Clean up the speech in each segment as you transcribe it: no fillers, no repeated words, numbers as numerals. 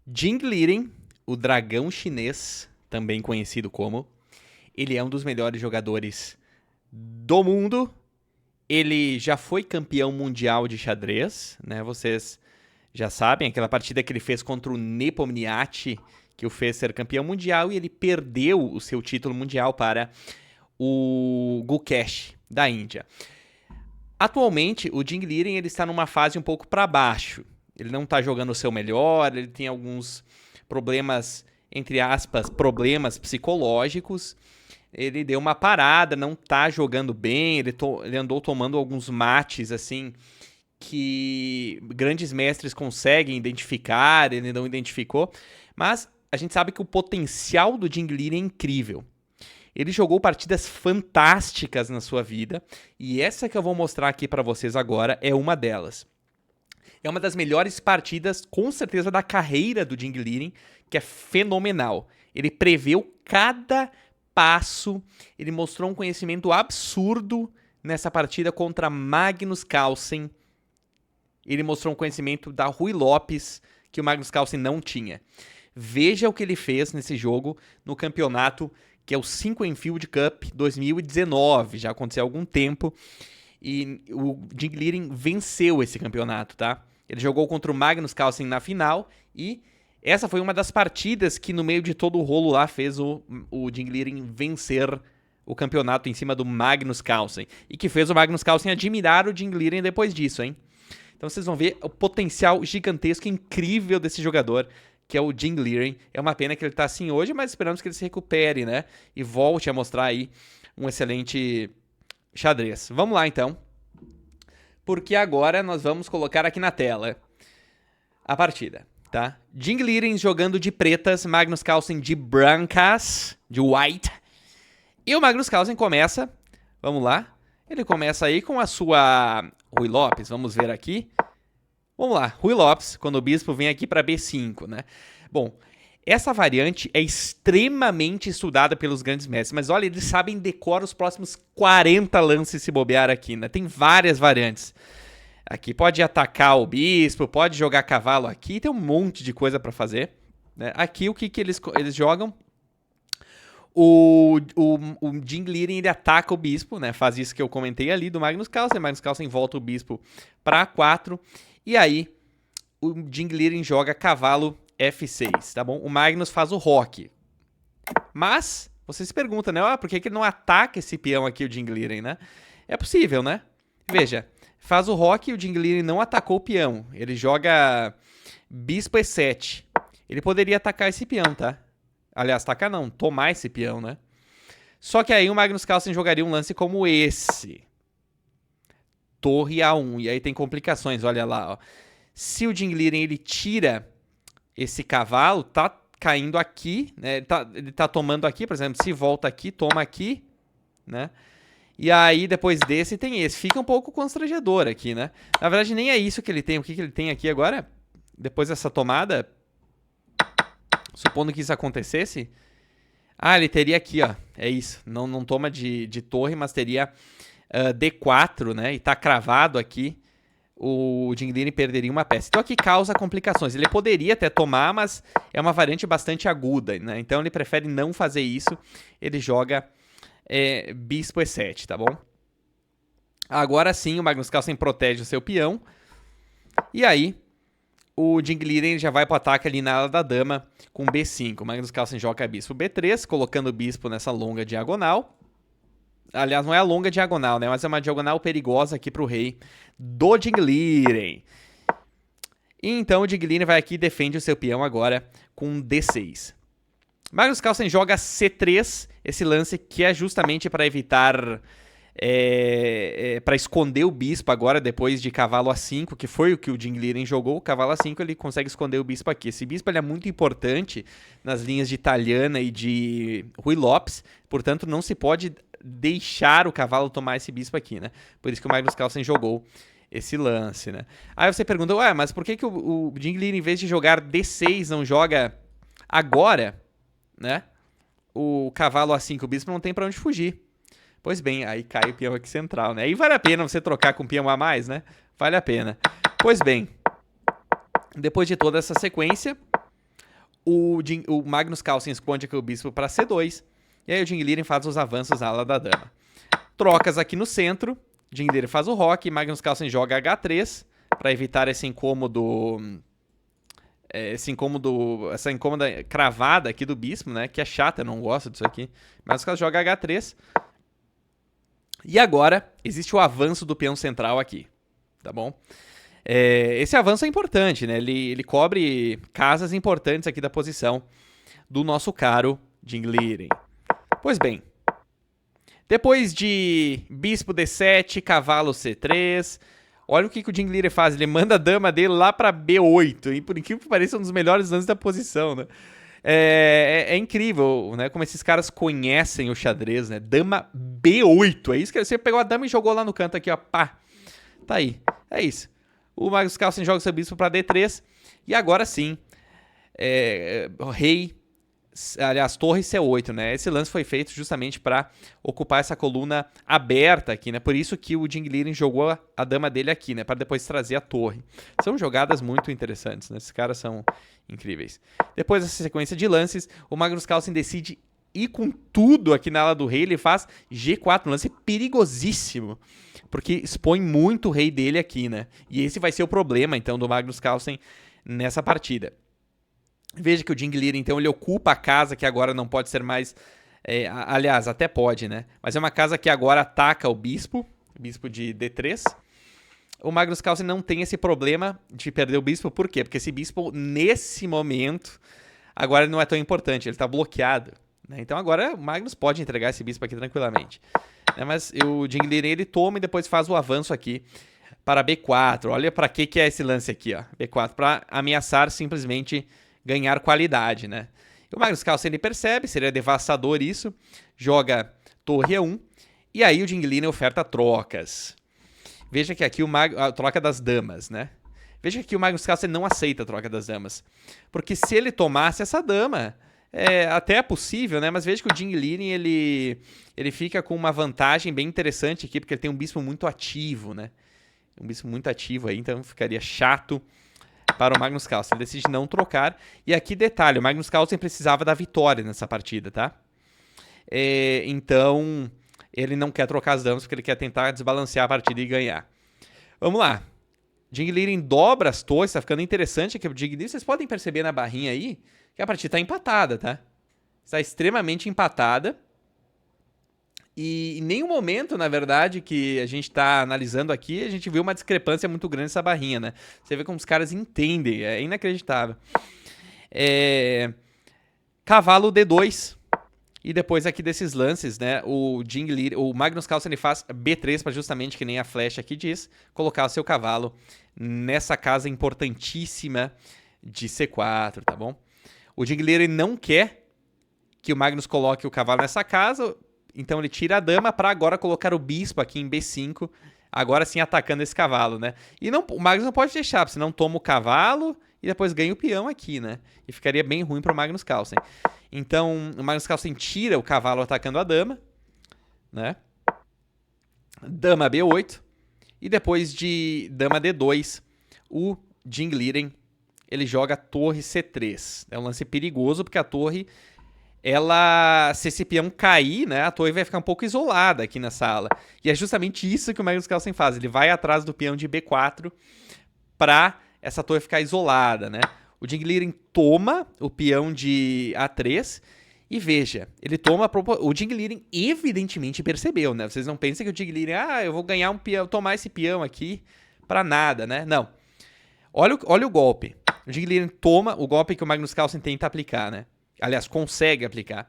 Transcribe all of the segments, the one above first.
Jing Liren, o dragão chinês, também conhecido como, ele é um dos melhores jogadores do mundo. Ele já foi campeão mundial de xadrez, né? Vocês já sabem, aquela partida que ele fez contra o Nepomniachtchi, que o fez ser campeão mundial, e ele perdeu o seu título mundial para o Gukesh, da Índia. Atualmente, o Jing Liren ele está numa fase um pouco para baixo. Ele não está jogando o seu melhor, ele tem alguns problemas, entre aspas, problemas psicológicos. Ele deu uma parada, não está jogando bem, ele andou tomando alguns mates, assim, que grandes mestres conseguem identificar, ele não identificou. Mas a gente sabe que o potencial do Jing Liren é incrível. Ele jogou partidas fantásticas na sua vida, e essa que eu vou mostrar aqui para vocês agora é uma delas. É uma das melhores partidas, com certeza, da carreira do Jing Liren, que é fenomenal. Ele preveu cada passo, ele mostrou um conhecimento absurdo nessa partida contra Magnus Carlsen. Ele mostrou um conhecimento da Ruy Lopes, que o Magnus Carlsen não tinha. Veja o que ele fez nesse jogo no campeonato, que é o Sinquefield Cup 2019, já aconteceu há algum tempo, e o Jing Liren venceu esse campeonato, tá? Ele jogou contra o Magnus Carlsen na final, e essa foi uma das partidas que no meio de todo o rolo lá fez o Jing Liren vencer o campeonato em cima do Magnus Carlsen, e que fez o Magnus Carlsen admirar o Jing Liren depois disso, hein? Então vocês vão ver o potencial gigantesco, incrível desse jogador, que é o Jing Liren. É uma pena que ele tá assim hoje, mas esperamos que ele se recupere, né? E volte a mostrar aí um excelente xadrez. Vamos lá, então. Porque agora nós vamos colocar aqui na tela a partida, tá? Jing Liren jogando de pretas, Magnus Carlsen de brancas, de white. E o Magnus Carlsen começa, vamos lá, ele começa aí com a sua Ruy Lopes, vamos ver aqui. Vamos lá, Ruy Lopes, quando o bispo vem aqui para B5, né? Bom, essa variante é extremamente estudada pelos grandes mestres, mas olha, eles sabem decorar os próximos 40 lances se bobear aqui, né? Tem várias variantes. Aqui pode atacar o bispo, pode jogar cavalo aqui, tem um monte de coisa para fazer, né? Aqui o que eles jogam? O Jing Liren ele ataca o bispo, né? Faz isso que eu comentei ali do Magnus Carlsen. Magnus Carlsen volta o bispo para A4. E aí, o Jing Liren joga cavalo F6, tá bom? O Magnus faz o roque. Mas, você se pergunta, né? Por que ele não ataca esse peão aqui, o Jing Liren, né? É possível, né? Veja, faz o roque e o Jing Liren não atacou o peão. Ele joga bispo E7. Ele poderia atacar esse peão, tá? Aliás, atacar não, tomar esse peão, né? Só que aí o Magnus Carlsen jogaria um lance como esse. Torre A1. E aí tem complicações, olha lá, ó. Se o Jing Liren ele tira esse cavalo, tá caindo aqui, né? Ele tá tomando aqui, por exemplo, se volta aqui, toma aqui, né? E aí depois desse tem esse. Fica um pouco constrangedor aqui, né? Na verdade nem é isso que ele tem. O que ele tem aqui agora, depois dessa tomada, supondo que isso acontecesse, ele teria aqui, ó, é isso, não toma de torre, mas teria D4, né, e tá cravado aqui, o Jing Liren perderia uma peça. Então aqui causa complicações, ele poderia até tomar, mas é uma variante bastante aguda, né, então ele prefere não fazer isso, ele joga bispo E7, tá bom? Agora sim, o Magnus Carlsen protege o seu peão, e aí o Jing Liren já vai para o ataque ali na ala da dama com B5. O Magnus Carlsen joga bispo B3, colocando o bispo nessa longa diagonal. Aliás, não é a longa diagonal, né? Mas é uma diagonal perigosa aqui para o rei do Jing Liren. E então o Jing Liren vai aqui e defende o seu peão agora com D6. Magnus Carlsen joga C3, esse lance que é justamente para evitar... para esconder o bispo agora, depois de cavalo A5, que foi o que o Jing Liren jogou. O cavalo A5 ele consegue esconder o bispo aqui. Esse bispo ele é muito importante nas linhas de Italiana e de Ruy Lopes, portanto não se pode deixar o cavalo tomar esse bispo aqui, né? Por isso que o Magnus Carlsen jogou esse lance, né? Aí você pergunta, mas por que o Jing Liren, em vez de jogar D6, não joga agora, né? O cavalo A5, o bispo não tem para onde fugir. Pois bem, aí cai o peão aqui central, né? Aí vale a pena você trocar com o peão a mais, né? Vale a pena. Pois bem, depois de toda essa sequência, O Magnus Carlsen esconde aqui o bispo para C2. E aí o Jing Liren faz os avanços na ala da dama. Trocas aqui no centro. Jing Liren faz o roque. Magnus Carlsen joga H3 para evitar esse incômodo... essa incômoda cravada aqui do bispo, né? Que é chata, eu não gosto disso aqui. Magnus Carlsen joga H3. E agora existe o avanço do peão central aqui. Tá bom? Esse avanço é importante, né? Ele cobre casas importantes aqui da posição do nosso caro Jing Liren. Pois bem, depois de bispo D7, cavalo C3, olha o que o Jing Liren faz. Ele manda a dama dele lá para B8, e por incrível que pareça, é um dos melhores lances da posição, né? É incrível, né? Como esses caras conhecem o xadrez, né? Dama B8, é isso que você pegou a dama e jogou lá no canto aqui, ó, pá. Tá aí, é isso. O Magnus Carlsen joga seu bispo para D3. E agora sim, rei, aliás, torre C8, né? Esse lance foi feito justamente para ocupar essa coluna aberta aqui, né? Por isso que o Jing Liren jogou a dama dele aqui, né? Para depois trazer a torre. São jogadas muito interessantes, né? Esses caras são incríveis. Depois dessa sequência de lances, o Magnus Carlsen decide ir com tudo aqui na ala do rei. Ele faz G4, um lance perigosíssimo, porque expõe muito o rei dele aqui, né? E esse vai ser o problema, então, do Magnus Carlsen nessa partida. Veja que o Jing Liren, então, ele ocupa a casa que agora não pode ser mais... aliás, até pode, né? Mas é uma casa que agora ataca o bispo de D3. O Magnus Carlsen não tem esse problema de perder o bispo. Por quê? Porque esse bispo, nesse momento, agora ele não é tão importante. Ele está bloqueado, né? Então agora o Magnus pode entregar esse bispo aqui tranquilamente. Mas o Jing Liren, ele toma e depois faz o avanço aqui para B4. Olha para que é esse lance aqui, ó. B4, para ameaçar simplesmente ganhar qualidade, né? E o Magnus Carlsen, ele percebe, seria devastador isso, joga torre A1, e aí o Jing Liren oferta trocas. Veja que aqui a troca das damas, né? Veja que aqui o Magnus Carlsen não aceita a troca das damas, porque se ele tomasse essa dama... até é possível, né? Mas veja que o Jing Liren, ele fica com uma vantagem bem interessante aqui, porque ele tem um bispo muito ativo, né? Um bispo muito ativo aí, então ficaria chato para o Magnus Carlsen. Ele decide não trocar. E aqui, detalhe, o Magnus Carlsen precisava da vitória nessa partida, tá? Então, ele não quer trocar as damas, porque ele quer tentar desbalancear a partida e ganhar. Vamos lá. Jing Liren dobra as torres, tá ficando interessante aqui o Jing Liren. Vocês podem perceber na barrinha aí que a partida tá empatada, tá? Está extremamente empatada. E em nenhum momento, na verdade, que a gente está analisando aqui, a gente viu uma discrepância muito grande nessa barrinha, né? Você vê como os caras entendem, é inacreditável. Cavalo D2. E depois aqui desses lances, né? O Magnus Carlsen, ele faz B3 para justamente, que nem a flecha aqui diz, colocar o seu cavalo nessa casa importantíssima de C4, tá bom? O Jing Liren não quer que o Magnus coloque o cavalo nessa casa, então ele tira a dama para agora colocar o bispo aqui em B5, agora sim atacando esse cavalo, né? E o Magnus não pode deixar, porque senão toma o cavalo e depois ganha o peão aqui, né? E ficaria bem ruim para o Magnus Carlsen. Então o Magnus Carlsen tira o cavalo atacando a dama, né? Dama B8. E depois de dama D2, o Jing Liren, ele joga torre C3. É um lance perigoso, porque a torre... se esse peão cair, né, a torre vai ficar um pouco isolada aqui na sala. E é justamente isso que o Magnus Carlsen faz. Ele vai atrás do peão de B4 para essa torre ficar isolada, né? O Jing Liren toma o peão de A3 e veja, ele toma... O Jing Liren evidentemente percebeu, né? Vocês não pensem que o Jing Liren, eu vou ganhar um peão, tomar esse peão aqui para nada, né? Não. Olha o golpe. O Jing Liren toma o golpe que o Magnus Carlsen tenta aplicar, né? Aliás, consegue aplicar.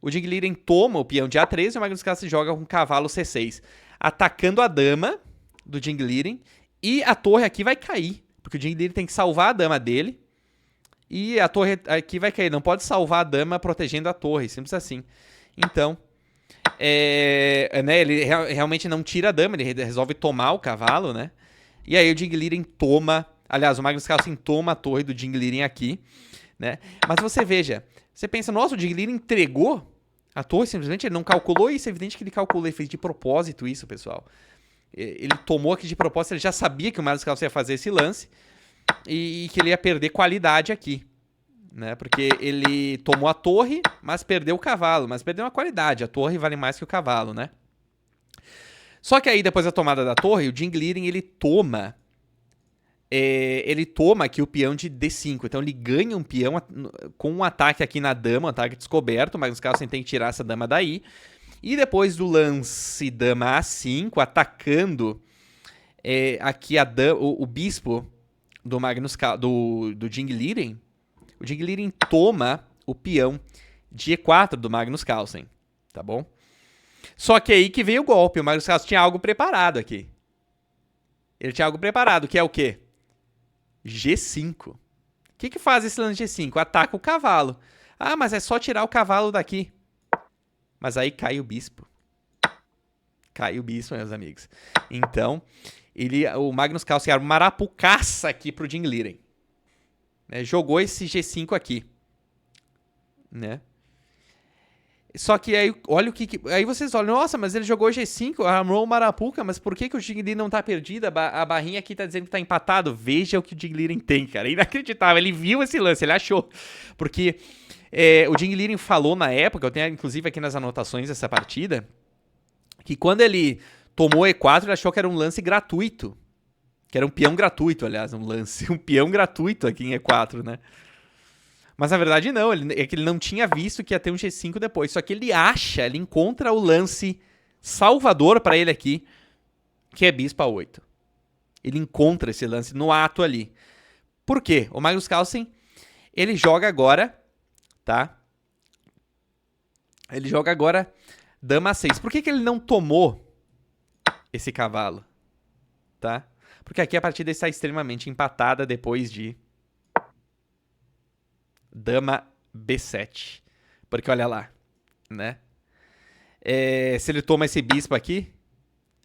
O Jing Liren toma o peão de A3 e o Magnus Carlsen joga com cavalo C6, atacando a dama do Jing Liren, e a torre aqui vai cair, porque o Jing Liren tem que salvar a dama dele, e a torre aqui vai cair. Não pode salvar a dama protegendo a torre, simples assim. Então, né, ele realmente não tira a dama, ele resolve tomar o cavalo, né? E aí o Jing Liren toma... Aliás, o Magnus Carlsen toma a torre do Jing Liren aqui, né? Mas você veja, você pensa, nossa, o Jing Liren entregou a torre, simplesmente ele não calculou isso. É evidente que ele calculou, ele fez de propósito isso, pessoal. Ele tomou aqui de propósito, ele já sabia que o Magnus Carlsen ia fazer esse lance e que ele ia perder qualidade aqui, né? Porque ele tomou a torre, mas perdeu o cavalo. Mas perdeu uma qualidade. A torre vale mais que o cavalo, né? Só que aí, depois da tomada da torre, o Jing Liren, ele toma aqui o peão de D5. Então ele ganha um peão com um ataque aqui na dama, um ataque descoberto. O Magnus Carlsen tem que tirar essa dama daí. E depois do lance dama A5, atacando aqui o bispo do Jing Liren, o Jing Liren toma o peão de E4 do Magnus Carlsen, tá bom? Só que aí que veio o golpe. O Magnus Carlsen tinha algo preparado aqui. Ele tinha algo preparado, que é o quê? G5. O que faz esse lance G5? Ataca o cavalo. Ah, mas é só tirar o cavalo daqui. Mas aí cai o bispo. Cai o bispo, meus amigos. Então, o Magnus Carlsen era uma arapucaça aqui pro Jing Liren. Né? Jogou esse G5 aqui. Né? Só que aí, olha o que... Aí vocês olham, nossa, mas ele jogou G5, armou uma arapuca, mas por que o Jing Liren não tá perdido? A barrinha aqui tá dizendo que tá empatado. Veja o que o Jing Liren tem, cara. Inacreditável. Ele viu esse lance, ele achou. Porque o Jing Liren falou na época, eu tenho inclusive aqui nas anotações dessa partida, que quando ele tomou E4, ele achou que era um lance gratuito. Que era um peão gratuito, aliás, um peão gratuito aqui em E4, né? Mas na verdade não, é que ele não tinha visto que ia ter um G5 depois. Só que ele encontra o lance salvador para ele aqui, que é bispo A8. Ele encontra esse lance no ato ali. Por quê? O Magnus Carlsen, ele joga agora, tá? Ele joga agora dama A6. Por que ele não tomou esse cavalo? Tá? Porque aqui a partida está extremamente empatada depois de dama B7. Porque olha lá, né? Se ele toma esse bispo aqui,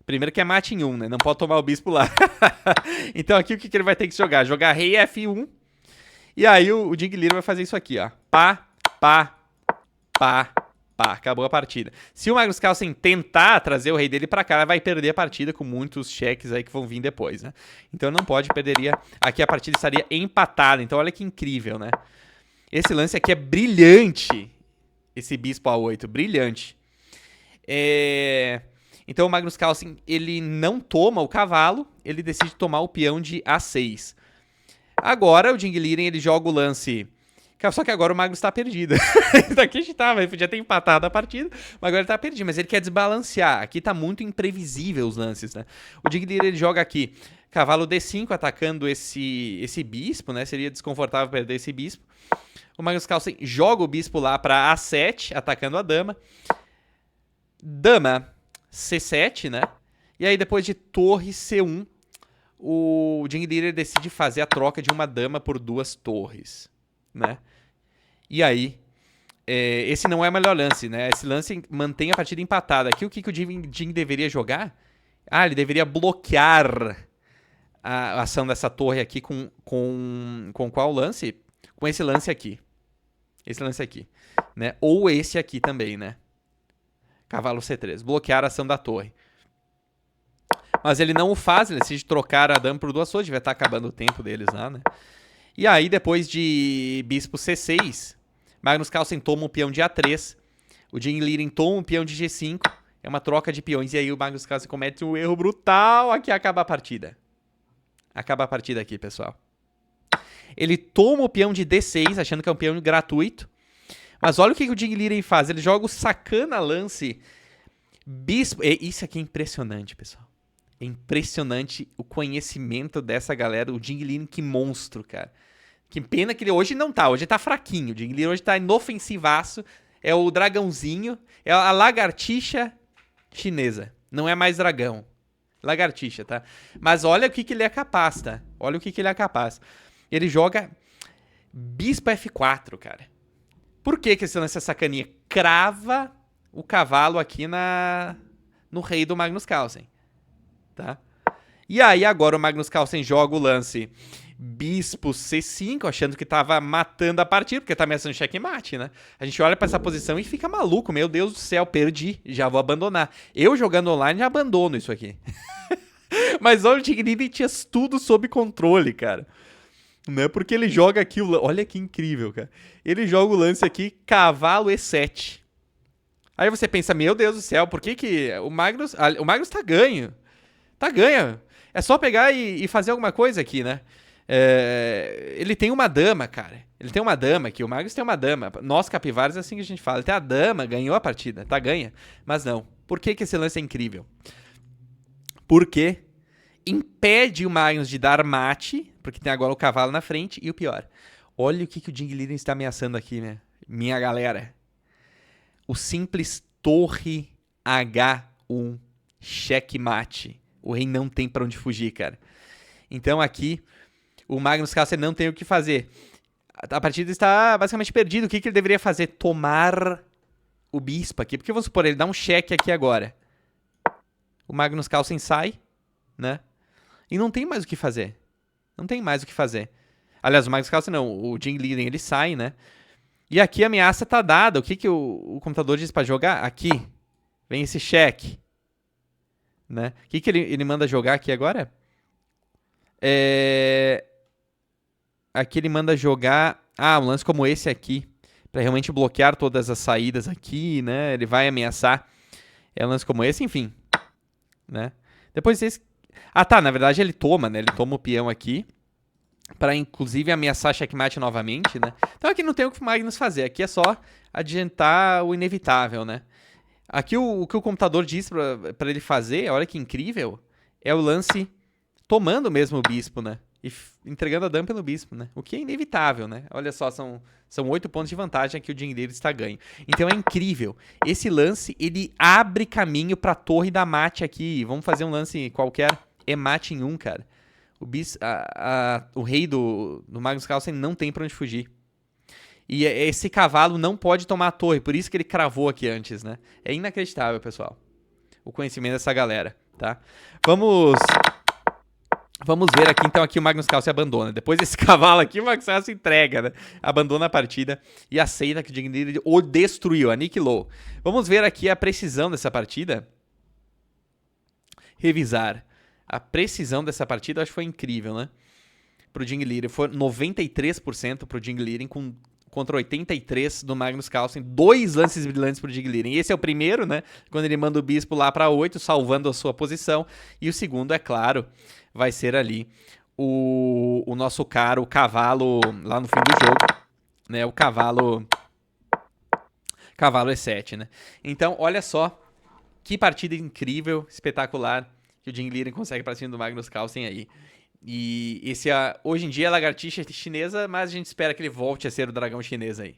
primeiro que é mate em 1, né? Não pode tomar o bispo lá. Então aqui o que ele vai ter que jogar? Jogar rei F1. E aí o Jing Liren vai fazer isso aqui, ó. Pá, pá, pá, pá. Acabou a partida. Se o Magnus Carlsen tentar trazer o rei dele pra cá, ela vai perder a partida com muitos cheques aí que vão vir depois, né? Então não pode, perderia. Aqui a partida estaria empatada. Então olha que incrível, né? Esse lance aqui é brilhante. Esse bispo A8, brilhante. Então o Magnus Carlsen, ele não toma o cavalo, ele decide tomar o peão de A6. Agora o Jing Liren, ele joga o lance... Só que agora o Magnus tá perdido. Daqui a gente tava, ele podia ter empatado a partida, mas agora ele tá perdido. Mas ele quer desbalancear. Aqui tá muito imprevisível os lances, né? O Jing Liren, ele joga aqui cavalo D5, atacando esse bispo, né? Seria desconfortável perder esse bispo. O Magnus Carlsen joga o bispo lá para A7, atacando a dama. Dama C7, né? E aí depois de torre C1, o Jing Liren decide fazer a troca de uma dama por 2 torres, né? E aí, esse não é o melhor lance, né? Esse lance mantém a partida empatada. Aqui o que o Jing deveria jogar? Ele deveria bloquear a ação dessa torre aqui com qual lance? Com esse lance aqui. Esse lance aqui, né? Ou esse aqui também, né? Cavalo C3. Bloquear a ação da torre. Mas ele não o faz, ele decide trocar a dama por 2 torres. Devia estar acabando o tempo deles lá, né? E aí, depois de bispo C6, Magnus Carlsen toma o peão de A3. O Jing Liren toma o peão de G5. É uma troca de peões. E aí o Magnus Carlsen comete um erro brutal. Aqui acaba a partida. Acaba a partida aqui, pessoal. Ele toma o peão de D6, achando que é um peão gratuito. Mas olha o que o Jing Liren faz. Ele joga o sacana lance bispo. Isso aqui é impressionante, pessoal. É impressionante o conhecimento dessa galera. O Jing Liren, que monstro, cara. Que pena que ele hoje não tá. Hoje tá fraquinho. O Jing Liren hoje tá inofensivaço. É o dragãozinho. É a lagartixa chinesa. Não é mais dragão. Lagartixa, tá? Mas olha o que ele é capaz, tá? Olha o que ele é capaz. Ele joga bispo F4, cara. Por que esse lance é sacaninha? Crava o cavalo aqui no rei do Magnus Carlsen, tá? E aí agora o Magnus Carlsen joga o lance bispo C5, achando que tava matando a partida, porque tá ameaçando checkmate, né? A gente olha pra essa posição e fica maluco. Meu Deus do céu, perdi, já vou abandonar. Eu jogando online já abandono isso aqui. Mas olha, o Jing Liren tinha tudo sob controle, cara. Né? Porque ele joga aqui olha que incrível, cara. Ele joga o lance aqui, cavalo E7. Aí você pensa, meu Deus do céu, por que que o Magnus tá ganho? Tá ganho. É só pegar e fazer alguma coisa aqui, né? Ele tem uma dama, cara. Ele tem uma dama aqui. O Magnus tem uma dama. Nós, capivaras, é assim que a gente fala. Ele tem a dama, ganhou a partida. Tá ganha. Mas não. Por que que esse lance é incrível? Porque impede o Magnus de dar mate, porque tem agora o cavalo na frente. E o pior, olha o que que o Ding Liren está ameaçando aqui, né? Minha galera. O simples torre H1 checkmate. O rei não tem pra onde fugir, cara. Então aqui, o Magnus Carlsen não tem o que fazer. A partida está basicamente perdida. O que ele deveria fazer? Tomar o bispo aqui. Porque vamos supor, ele dá um cheque aqui agora. O Magnus Carlsen sai, né? E não tem mais o que fazer. Não tem mais o que fazer. Aliás, o Magnus Carlsen não. O Ding Liren, ele sai, né? E aqui a ameaça tá dada. O que que o computador diz pra jogar? Aqui. Vem esse cheque. Né? O que que ele manda jogar aqui agora? Aqui ele manda jogar... um lance como esse aqui. Pra realmente bloquear todas as saídas aqui, né? Ele vai ameaçar. Um lance como esse, enfim. Né? Depois esse... tá, na verdade ele toma, né? Ele toma o peão aqui. Pra inclusive ameaçar checkmate novamente, né? Então aqui não tem o que o Magnus fazer. Aqui é só adiantar o inevitável, né? Aqui o que o computador diz pra ele fazer, olha que incrível, é o lance tomando mesmo o bispo, né? E entregando a dama pelo bispo, né? O que é inevitável, né? Olha só, são 8 pontos de vantagem que o Ding Liren está ganho. Então é incrível. Esse lance, ele abre caminho pra torre da mate aqui. Vamos fazer um lance qualquer. É mate em 1, cara. O rei do Magnus Carlsen não tem pra onde fugir. E esse cavalo não pode tomar a torre, por isso que ele cravou aqui antes, né? É inacreditável, pessoal. O conhecimento dessa galera, tá? Vamos ver aqui, então, aqui o Magnus Carlsen abandona. Depois desse cavalo aqui, o Magnus Carlsen entrega, né? Abandona a partida e aceita que o Ding Liren o destruiu, aniquilou. Vamos ver aqui a precisão dessa partida. Revisar. A precisão dessa partida, eu acho que foi incrível, né? Pro Ding Liren, foi 93% pro Ding Liren contra 83% do Magnus Carlsen. 2 lances brilhantes pro Ding Liren. E esse é o primeiro, né? Quando ele manda o bispo lá pra 8, salvando a sua posição. E o segundo, é claro, vai ser ali o nosso caro cavalo lá no fim do jogo, né? O cavalo E7, né? Então, olha só que partida incrível, espetacular que o Ding Liren consegue pra cima do Magnus Carlsen aí. E esse hoje em dia é a lagartixa chinesa, mas a gente espera que ele volte a ser o dragão chinês aí.